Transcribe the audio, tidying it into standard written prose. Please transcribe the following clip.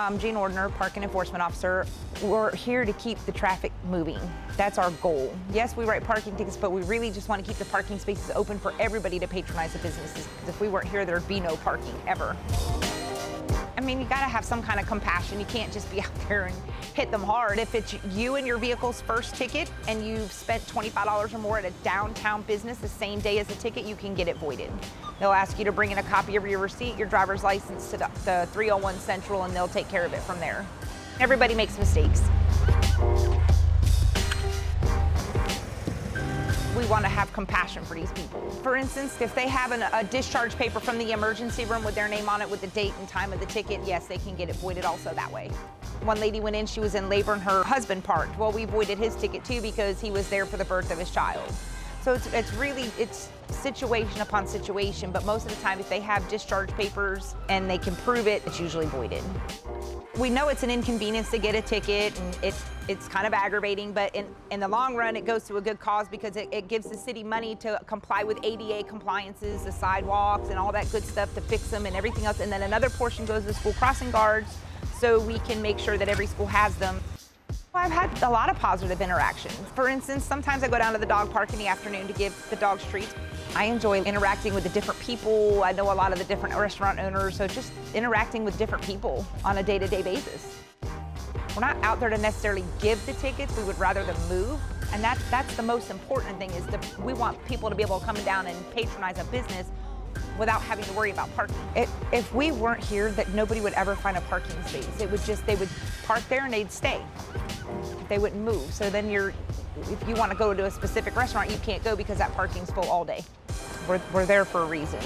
I'm Jean Ordner, Parking Enforcement Officer. We're here to keep the traffic moving. That's our goal. Yes, we write parking tickets, but we really just want to keep the parking spaces open for everybody to patronize the businesses. Because if we weren't here, there'd be no parking ever. I mean, you gotta have some kind of compassion. You can't just be out there and hit them hard. If it's you and your vehicle's first ticket and you've spent $25 or more at a downtown business the same day as the ticket, you can get it voided. They'll ask you to bring in a copy of your receipt, your driver's license to the 301 Central, and they'll take care of it from there. Everybody makes mistakes. We want to have compassion for these people. For instance, if they have a discharge paper from the emergency room with their name on it with the date and time of the ticket, yes, they can get it voided also that way. One lady went in, she was in labor and her husband parked. Well, we voided his ticket too because he was there for the birth of his child. So it's really situation upon situation, but most of the time if they have discharge papers and they can prove it, it's usually voided. We know it's an inconvenience to get a ticket, and it's kind of aggravating, but in the long run, it goes to a good cause because it gives the city money to comply with ADA compliances, the sidewalks, and all that good stuff to fix them and everything else. And then another portion goes to school crossing guards, so we can make sure that every school has them. I've had a lot of positive interactions. For instance, sometimes I go down to the dog park in the afternoon to give the dogs treats. I enjoy interacting with the different people. I know a lot of the different restaurant owners, so just interacting with different people on a day-to-day basis. We're not out there to necessarily give the tickets, we would rather them move. And that's the most important thing, is we want people to be able to come down and patronize a business without having to worry about parking. If we weren't here, that nobody would ever find a parking space. They would park there and they'd stay. They wouldn't move. So then if you want to go to a specific restaurant, you can't go because that parking's full all day. We're there for a reason.